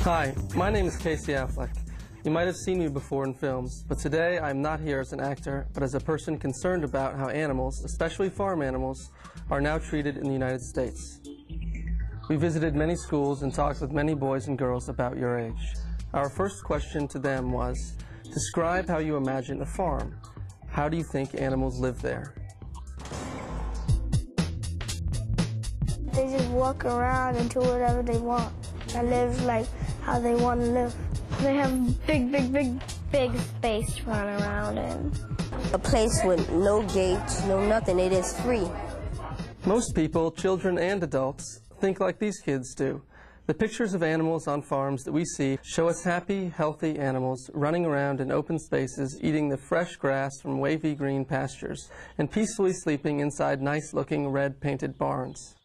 Hi, my name is Casey Affleck. You might have seen me before in films, but today I'm not here as an actor, but as a person concerned about how animals, especially farm animals, are now treated in the United States. We visited many schools and talked with many boys and girls about your age. Our first question to them was, describe how you imagine a farm. How do you think animals live there? They just walk around and do whatever they want and live like how they want to live. They have big space to run around in. A place with no gates, no nothing, it is free. Most people, children and adults, think like these kids do. The pictures of animals on farms that we see show us happy, healthy animals running around in open spaces, eating the fresh grass from wavy green pastures, and peacefully sleeping inside nice-looking red-painted barns.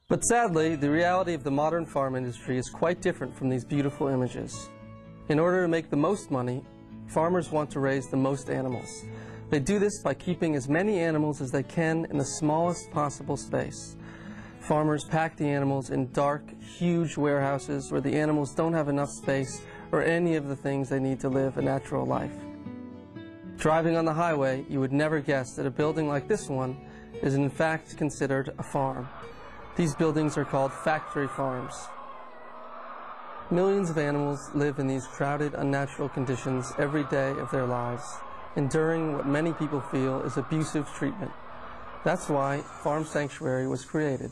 But sadly, the reality of the modern farm industry is quite different from these beautiful images. In order to make the most money, farmers want to raise the most animals. They do this by keeping as many animals as they can in the smallest possible space. Farmers pack the animals in dark, huge warehouses where the animals don't have enough space or any of the things they need to live a natural life. Driving on the highway, you would never guess that a building like this one is in fact considered a farm. These buildings are called factory farms. Millions of animals live in these crowded, unnatural conditions every day of their lives, enduring what many people feel is abusive treatment. That's why Farm Sanctuary was created.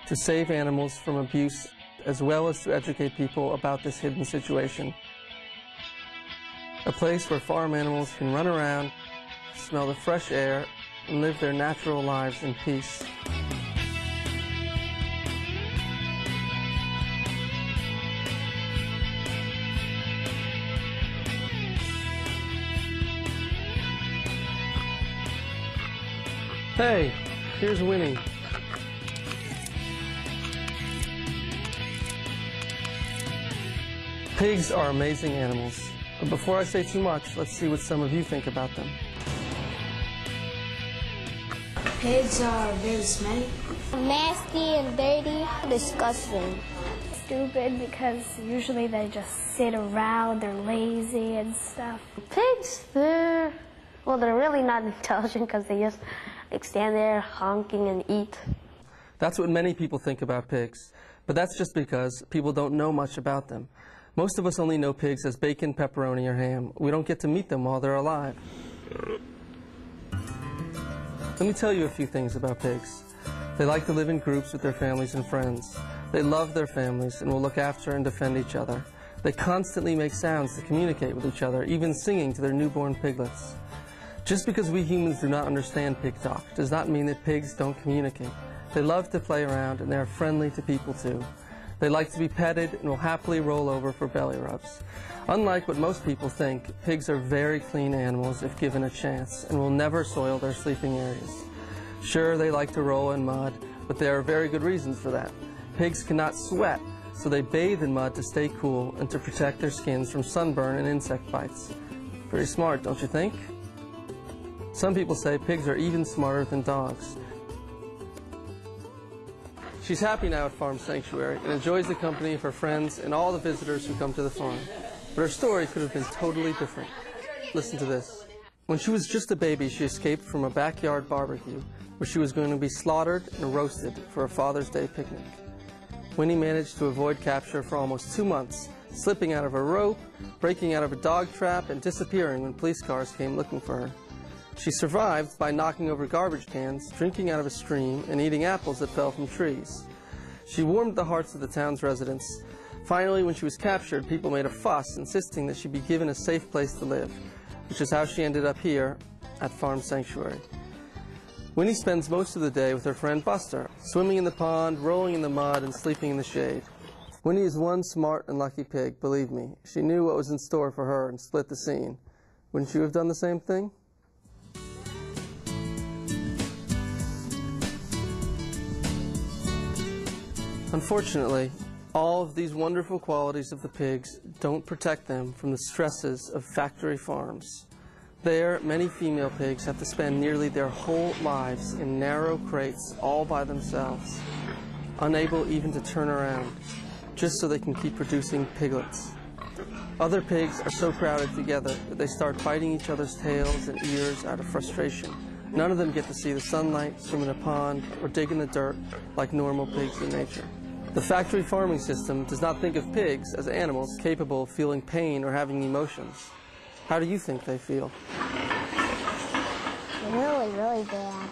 To save animals from abuse, as well as to educate people about this hidden situation. A place where farm animals can run around, smell the fresh air, and live their natural lives in peace. Hey, here's Winnie. Pigs are amazing animals, but before I say too much, let's see what some of you think about them. Pigs are very smelly. Nasty and dirty. Disgusting. Stupid because usually they just sit around, they're lazy and stuff. Pigs, they're really not intelligent because they just stand there honking and eat. That's what many people think about pigs, but that's just because people don't know much about them. Most of us only know pigs as bacon, pepperoni, or ham. We don't get to meet them while they're alive. Let me tell you a few things about pigs. They like to live in groups with their families and friends. They love their families and will look after and defend each other. They constantly make sounds to communicate with each other, even singing to their newborn piglets. Just because we humans do not understand pig talk does not mean that pigs don't communicate. They love to play around and they are friendly to people too. They like to be petted and will happily roll over for belly rubs. Unlike what most people think, pigs are very clean animals if given a chance and will never soil their sleeping areas. Sure, they like to roll in mud, but there are very good reasons for that. Pigs cannot sweat, so they bathe in mud to stay cool and to protect their skins from sunburn and insect bites. Pretty smart, don't you think? Some people say pigs are even smarter than dogs. She's happy now at Farm Sanctuary and enjoys the company of her friends and all the visitors who come to the farm. But her story could have been totally different. Listen to this. When she was just a baby, she escaped from a backyard barbecue where she was going to be slaughtered and roasted for a Father's Day picnic. Winnie managed to avoid capture for almost 2 months, slipping out of a rope, breaking out of a dog trap, and disappearing when police cars came looking for her. She survived by knocking over garbage cans, drinking out of a stream, and eating apples that fell from trees. She warmed the hearts of the town's residents. Finally, when she was captured, people made a fuss, insisting that she be given a safe place to live, which is how she ended up here at Farm Sanctuary. Winnie spends most of the day with her friend Buster, swimming in the pond, rolling in the mud, and sleeping in the shade. Winnie is one smart and lucky pig, believe me. She knew what was in store for her and split the scene. Wouldn't you have done the same thing? Unfortunately, all of these wonderful qualities of the pigs don't protect them from the stresses of factory farms. There, many female pigs have to spend nearly their whole lives in narrow crates all by themselves. unable even to turn around, just so they can keep producing piglets. Other pigs are so crowded together that they start biting each other's tails and ears out of frustration. None of them get to see the sunlight, swim in a pond, or dig in the dirt like normal pigs in nature. The factory farming system does not think of pigs as animals capable of feeling pain or having emotions. How do you think they feel? Really, really bad.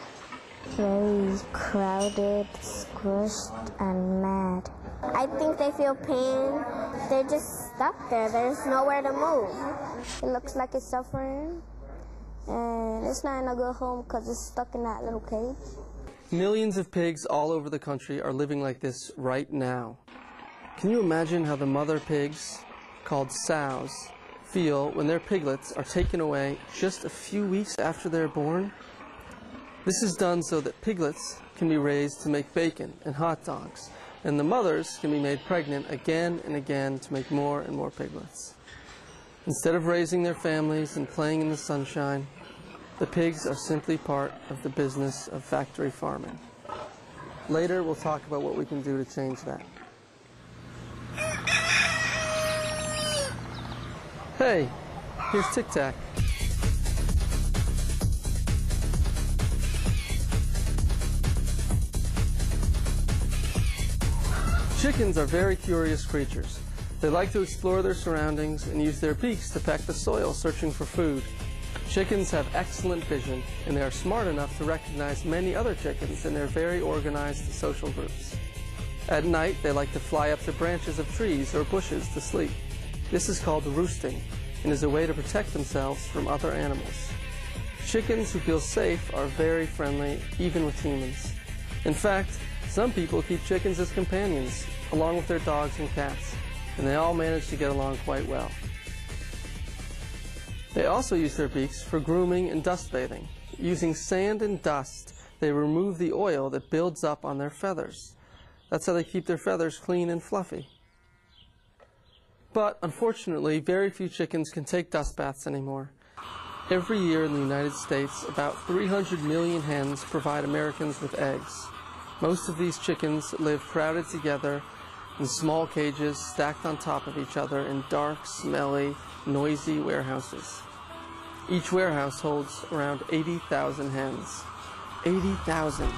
Very crowded, squished, and mad. I think they feel pain. They're just stuck there. There's nowhere to move. It looks like it's suffering, and it's not in a good home because it's stuck in that little cage. Millions of pigs all over the country are living like this right now. Can you imagine how the mother pigs, called sows, feel when their piglets are taken away just a few weeks after they're born? This is done so that piglets can be raised to make bacon and hot dogs, and the mothers can be made pregnant again and again to make more and more piglets. Instead of raising their families and playing in the sunshine, the pigs are simply part of the business of factory farming. Later, we'll talk about what we can do to change that. Hey, here's Tic Tac. Chickens are very curious creatures. They like to explore their surroundings and use their beaks to peck the soil, searching for food. Chickens have excellent vision, and they are smart enough to recognize many other chickens in their very organized social groups. At night, they like to fly up to branches of trees or bushes to sleep. This is called roosting, and is a way to protect themselves from other animals. Chickens who feel safe are very friendly, even with humans. In fact, some people keep chickens as companions, along with their dogs and cats, and they all manage to get along quite well. They also use their beaks for grooming and dust bathing. Using sand and dust, they remove the oil that builds up on their feathers. That's how they keep their feathers clean and fluffy. But unfortunately, very few chickens can take dust baths anymore. Every year in the United States, about 300 million hens provide Americans with eggs. Most of these chickens live crowded together in small cages stacked on top of each other in dark, smelly, noisy warehouses. Each warehouse holds around 80,000 hens. 80,000.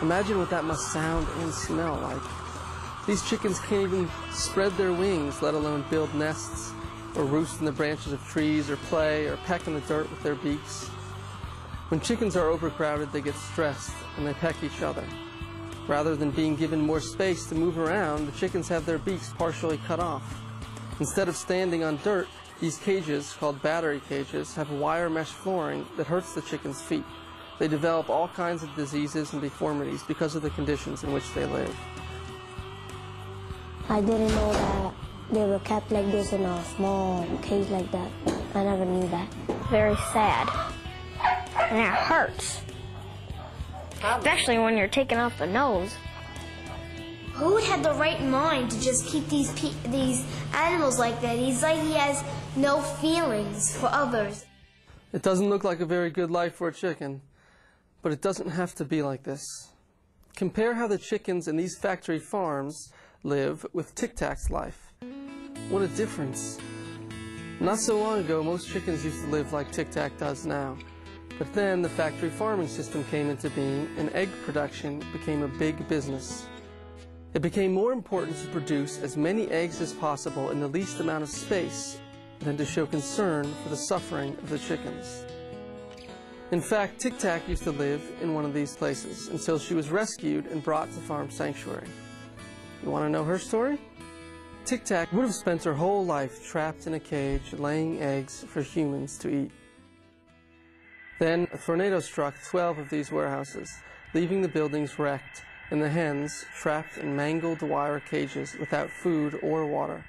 Imagine what that must sound and smell like. These chickens can't even spread their wings, let alone build nests, or roost in the branches of trees, or play, or peck in the dirt with their beaks. When chickens are overcrowded, they get stressed, and they peck each other. Rather than being given more space to move around, the chickens have their beaks partially cut off. Instead of standing on dirt, these cages, called battery cages, have wire mesh flooring that hurts the chickens' feet. They develop all kinds of diseases and deformities because of the conditions in which they live. I didn't know that they were kept like this in a small cage like that. I never knew that. Very sad. And it hurts. Especially when you're taking off the nose. Who would have the right mind to just keep these animals like that? He's like he has no feelings for others. It doesn't look like a very good life for a chicken, but it doesn't have to be like this. Compare how the chickens in these factory farms live with Tic Tac's life. What a difference. Not so long ago, most chickens used to live like Tic Tac does now. But then the factory farming system came into being, and egg production became a big business. It became more important to produce as many eggs as possible in the least amount of space than to show concern for the suffering of the chickens. In fact, Tic Tac used to live in one of these places until she was rescued and brought to Farm Sanctuary. You want to know her story? Tic Tac would have spent her whole life trapped in a cage laying eggs for humans to eat. Then a tornado struck 12 of these warehouses, leaving the buildings wrecked and the hens trapped in mangled wire cages without food or water.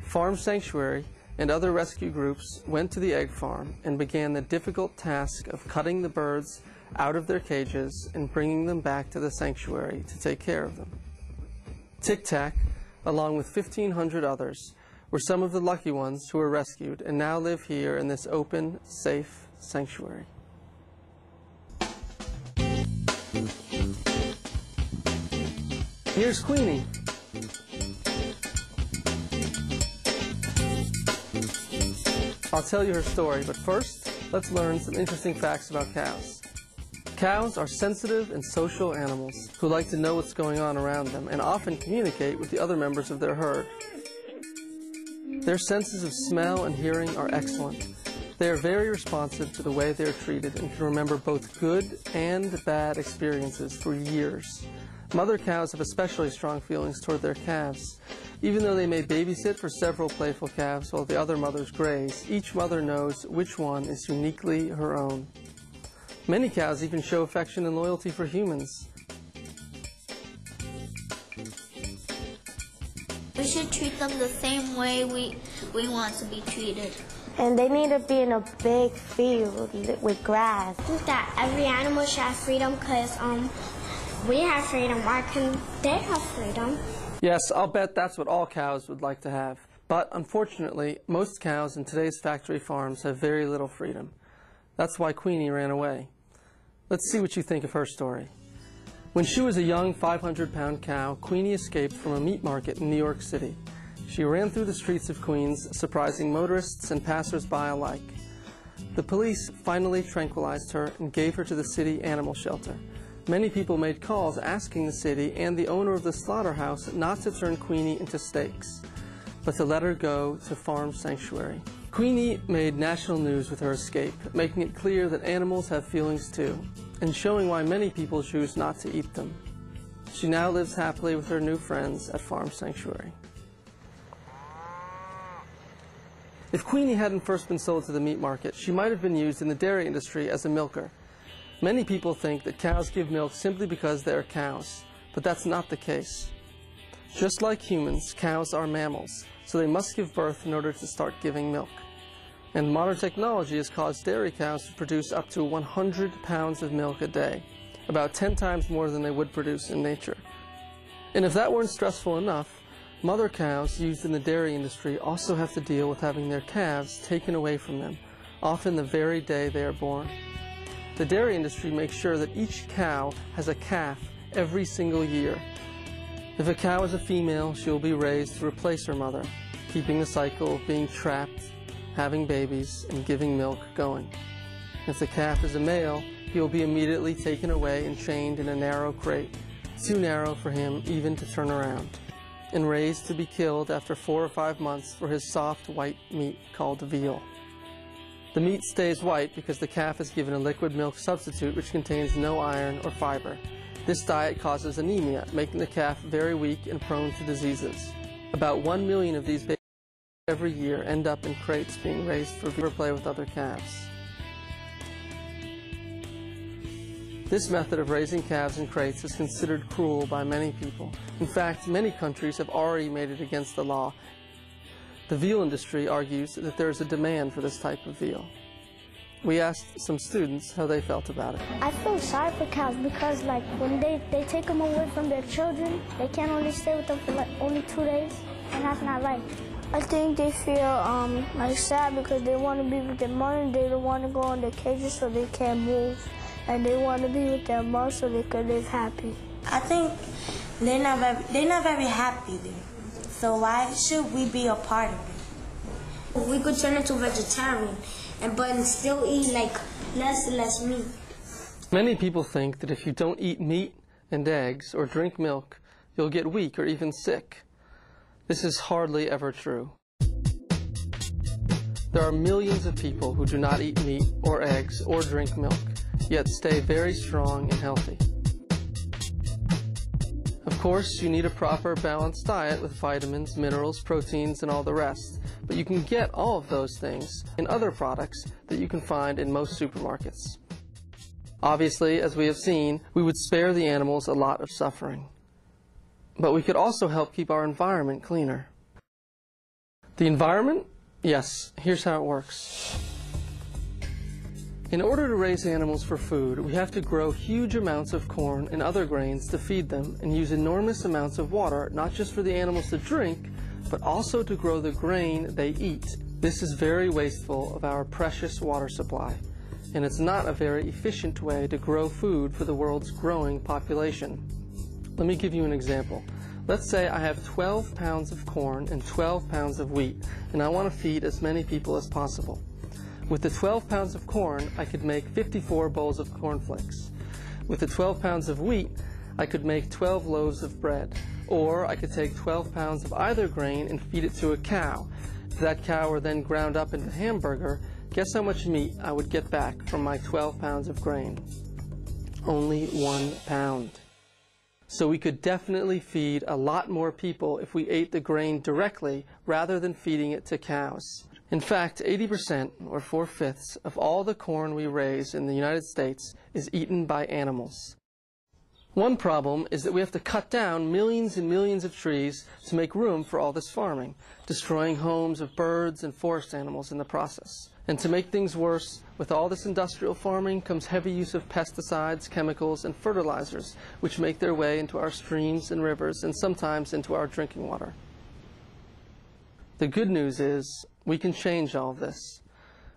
Farm Sanctuary and other rescue groups went to the egg farm and began the difficult task of cutting the birds out of their cages and bringing them back to the sanctuary to take care of them. Tic Tac, along with 1,500 others, were some of the lucky ones who were rescued and now live here in this open, safe sanctuary. Here's Queenie. I'll tell you her story, but first, let's learn some interesting facts about cows. Cows are sensitive and social animals who like to know what's going on around them and often communicate with the other members of their herd. Their senses of smell and hearing are excellent. They are very responsive to the way they are treated and can remember both good and bad experiences for years. Mother cows have especially strong feelings toward their calves. Even though they may babysit for several playful calves while the other mothers graze, each mother knows which one is uniquely her own. Many cows even show affection and loyalty for humans. We should treat them the same way we want to be treated. And they need to be in a big field with grass. I think that every animal should have freedom because we have freedom. Why can't they have freedom? Yes, I'll bet that's what all cows would like to have. But unfortunately, most cows in today's factory farms have very little freedom. That's why Queenie ran away. Let's see what you think of her story. When she was a young 500-pound cow, Queenie escaped from a meat market in New York City. She ran through the streets of Queens, surprising motorists and passers-by alike. The police finally tranquilized her and gave her to the city animal shelter. Many people made calls asking the city and the owner of the slaughterhouse not to turn Queenie into steaks, but to let her go to farm sanctuary. Queenie made national news with her escape, making it clear that animals have feelings too, and showing why many people choose not to eat them. She now lives happily with her new friends at Farm Sanctuary. If Queenie hadn't first been sold to the meat market, she might have been used in the dairy industry as a milker. Many people think that cows give milk simply because they are cows, but that's not the case. Just like humans, cows are mammals, so they must give birth in order to start giving milk. And modern technology has caused dairy cows to produce up to 100 pounds of milk a day, about 10 times more than they would produce in nature. And if that weren't stressful enough, mother cows used in the dairy industry also have to deal with having their calves taken away from them, often the very day they are born. The dairy industry makes sure that each cow has a calf every single year. If a cow is a female, she will be raised to replace her mother, keeping the cycle of being trapped, having babies, and giving milk going. If the calf is a male, he will be immediately taken away and chained in a narrow crate, too narrow for him even to turn around, and raised to be killed after 4 or 5 months for his soft white meat called veal. The meat stays white because the calf is given a liquid milk substitute which contains no iron or fiber. This diet causes anemia, making the calf very weak and prone to diseases. About 1 million of these babies every year end up in crates being raised for play with other calves. This method of raising calves in crates is considered cruel by many people. In fact, many countries have already made it against the law. The veal industry argues that there is a demand for this type of veal. We asked some students how they felt about it. I feel sorry for cows because when they take them away from their children, they can only stay with them for only 2 days, and that's not right. I think they feel sad because they want to be with their mother. They don't want to go in their cages so they can't move, and they want to be with their mother so they can live happy. I think they're not very happy there. So why should we be a part of it? We could turn into vegetarian, but still eat less and less meat. Many people think that if you don't eat meat and eggs or drink milk, you'll get weak or even sick. This is hardly ever true. There are millions of people who do not eat meat or eggs or drink milk, yet stay very strong and healthy. Of course, you need a proper balanced diet with vitamins, minerals, proteins, and all the rest. But you can get all of those things in other products that you can find in most supermarkets. Obviously, as we have seen, we would spare the animals a lot of suffering. But we could also help keep our environment cleaner. The environment? Yes, here's how it works. In order to raise animals for food, we have to grow huge amounts of corn and other grains to feed them and use enormous amounts of water, not just for the animals to drink, but also to grow the grain they eat. This is very wasteful of our precious water supply, and it's not a very efficient way to grow food for the world's growing population. Let me give you an example. Let's say I have 12 pounds of corn and 12 pounds of wheat, and I want to feed as many people as possible. With the 12 pounds of corn, I could make 54 bowls of cornflakes. With the 12 pounds of wheat, I could make 12 loaves of bread. Or I could take 12 pounds of either grain and feed it to a cow. If that cow were then ground up into hamburger, guess how much meat I would get back from my 12 pounds of grain? Only 1 pound. So we could definitely feed a lot more people if we ate the grain directly rather than feeding it to cows. In fact, 80%, or 4/5, of all the corn we raise in the United States is eaten by animals. One problem is that we have to cut down millions and millions of trees to make room for all this farming, destroying homes of birds and forest animals in the process. And to make things worse, with all this industrial farming comes heavy use of pesticides, chemicals, and fertilizers, which make their way into our streams and rivers and sometimes into our drinking water. The good news is we can change all of this.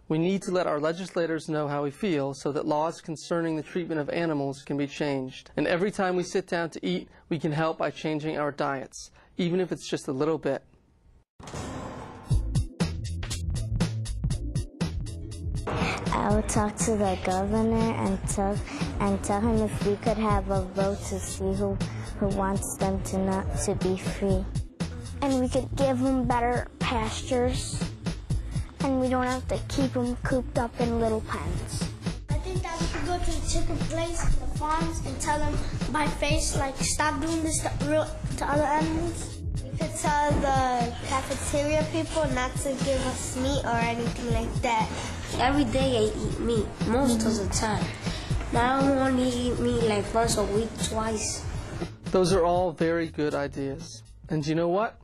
We need to let our legislators know how we feel so that laws concerning the treatment of animals can be changed. And every time we sit down to eat, we can help by changing our diets, even if it's just a little bit. I would talk to the governor and tell him if we could have a vote to see who wants them to be free. And we could give them better pastures. And we don't have to keep them cooped up in little pens. I think that we could go to the chicken place, the farms, and tell them by face, like, stop doing this to other animals. We could tell the cafeteria people not to give us meat or anything like that. Every day I eat meat, most of the time. Now I only eat meat like once a week, twice. Those are all very good ideas. And you know what?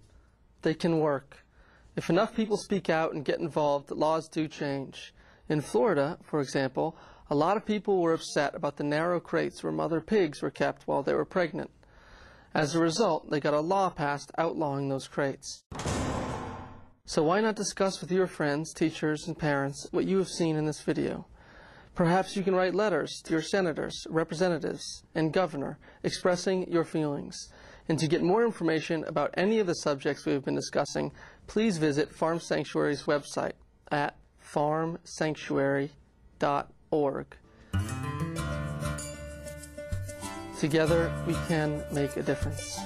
They can work. If enough people speak out and get involved, laws do change. In Florida, for example, a lot of people were upset about the narrow crates where mother pigs were kept while they were pregnant. As a result, they got a law passed outlawing those crates. So why not discuss with your friends, teachers, and parents what you have seen in this video? Perhaps you can write letters to your senators, representatives, and governor expressing your feelings. And to get more information about any of the subjects we have been discussing, please visit Farm Sanctuary's website at farmsanctuary.org. Together, we can make a difference.